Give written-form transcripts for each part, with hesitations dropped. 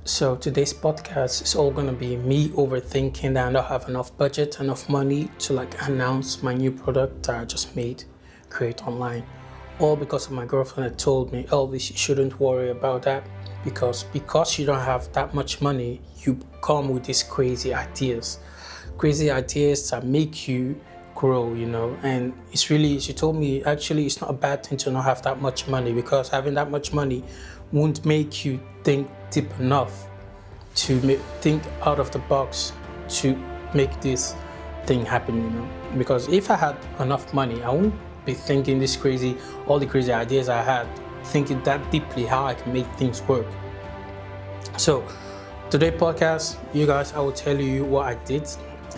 So today's podcast is all gonna be me overthinking that I don't have enough budget, enough money to announce my new product that I just made, create online. All because of my girlfriend that told me, Elvis, you shouldn't worry about that because you don't have that much money, you come with these crazy ideas that make you grow, and she told me actually it's not a bad thing to not have that much money because having that much money won't make you think deep enough to think out of the box to make this thing happen, because if I had enough money I wouldn't be thinking all the crazy ideas I had, thinking that deeply how I can make things work. So today podcast, you guys, I will tell you what I did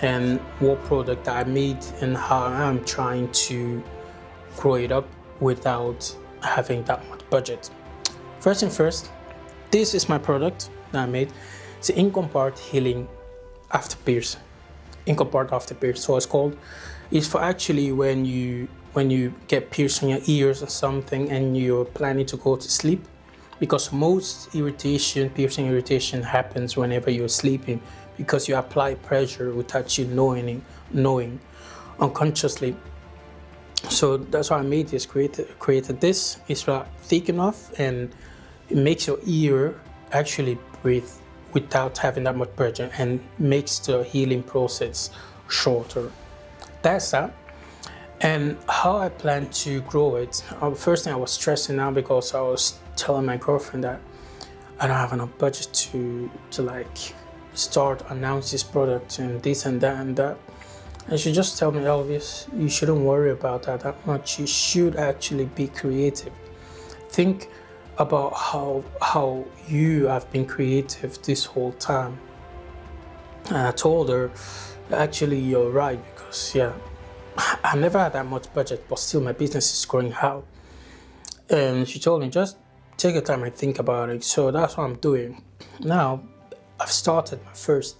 and what product I made and how I'm trying to grow it up without having that much budget. First and first, this is my product that I made. It's the Income Part Healing AfterPierce. Income Part AfterPierce. So it's called. It's for actually when you get pierced in your ears or something and you're planning to go to sleep, because most piercing irritation happens whenever you're sleeping because you apply pressure without you knowing unconsciously. So that's why I made this, created this. It's thick enough and it makes your ear actually breathe without having that much pressure and makes the healing process shorter. That's that. And how I plan to grow it. First thing, I was stressing out because I was telling my girlfriend that I don't have enough budget to start announce this product and this and that and that. And she just told me, Elvis, you shouldn't worry about that much. You should actually be creative. Think about how you have been creative this whole time. And I told her, actually, you're right, because I never had that much budget, but still my business is growing how. And she told me, just take your time and think about it. So that's what I'm doing. Now, I've started my first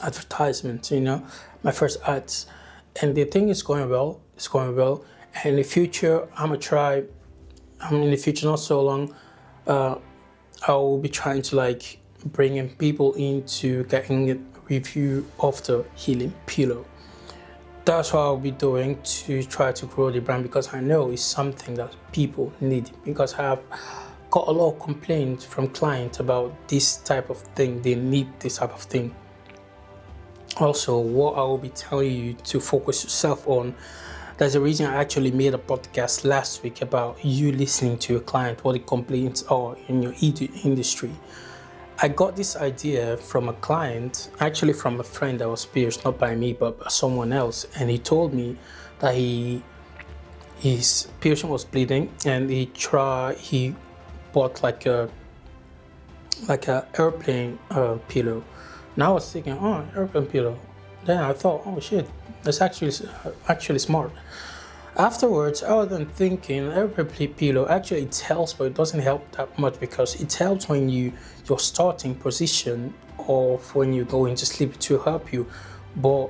advertisement, my first ads. And the thing is going well. It's going well. And in the future, in the future, not so long, I will be trying to bring in people into getting a review of the healing pillow. That's what I'll be doing to try to grow the brand, because I know it's something that people need, because I have got a lot of complaints from clients about this type of thing. They need this type of thing. Also, what I will be telling you to focus yourself on, there's a reason I actually made a podcast last week about you listening to your client, what the complaints are in your industry. I got this idea from a client, actually from a friend that was pierced, not by me, but by someone else. And he told me that his piercing was bleeding, and he bought like a airplane pillow. And I was thinking, airplane pillow. Then I thought, oh shit, that's actually smart. Afterwards, I was then thinking, airplane pillow actually it helps, but it doesn't help that much, because it helps when your starting position of when you're going to sleep to help you. But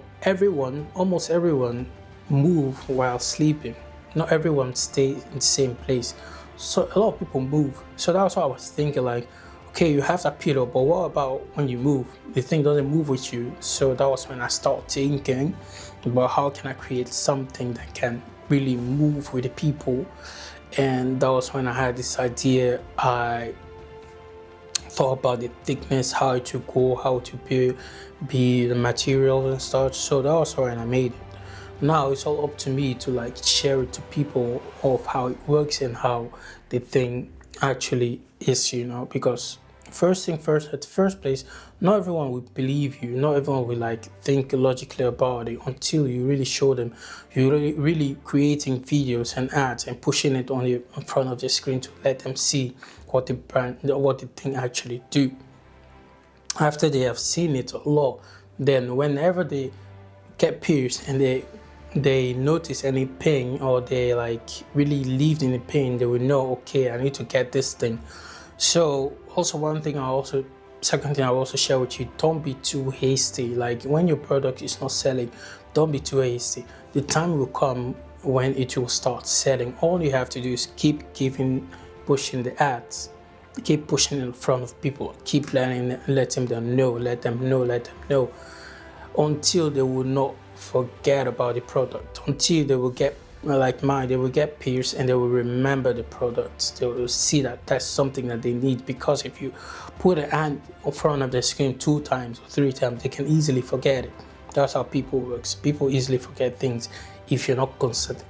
almost everyone move while sleeping. Not everyone stays in the same place. So a lot of people move. So that's what I was thinking, okay, you have that pillow, but what about when you move? The thing doesn't move with you. So that was when I started thinking about how can I create something that can really move with the people. And that was when I had this idea. I thought about the thickness, how it should go, how to be the materials and such. So that was when I made it. Now it's all up to me to share it to people of how it works and how the thing actually is, because first thing first, at the first place, not everyone will believe you, not everyone will think logically about it until you really show them. You're really creating videos and ads and pushing it in front of the screen to let them see what the thing actually do. After they have seen it a lot, then whenever they get pierced and they notice any pain, or they really lived in the pain, they will know, okay, I need to get this thing. So also second thing I will also share with you, don't be too hasty. When your product is not selling, don't be too hasty. The time will come when it will start selling. All you have to do is keep pushing the ads. Keep pushing in front of people. Keep letting them know, until they will not forget about the product. Until they will get like mine, they will get pierced and they will remember the product. They will see that that's something that they need, because if you put an ad in front of the screen 2 times or 3 times, they can easily forget it. That's how people works. People easily forget things if you're not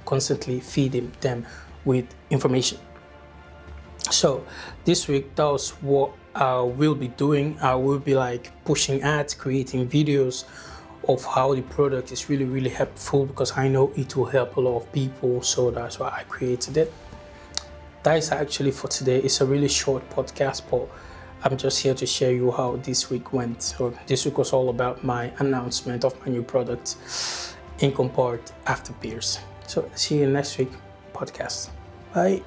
constantly feeding them with information. So this week, that was what I will be doing. I will be like pushing ads, creating videos of how the product is really helpful, because I know it will help a lot of people. So that's why I created it. That is actually for today. It's a really short podcast, but I'm just here to share you how this week went. So this week was all about my announcement of my new product, IOP AfterPierce. So see you next week podcast. Bye.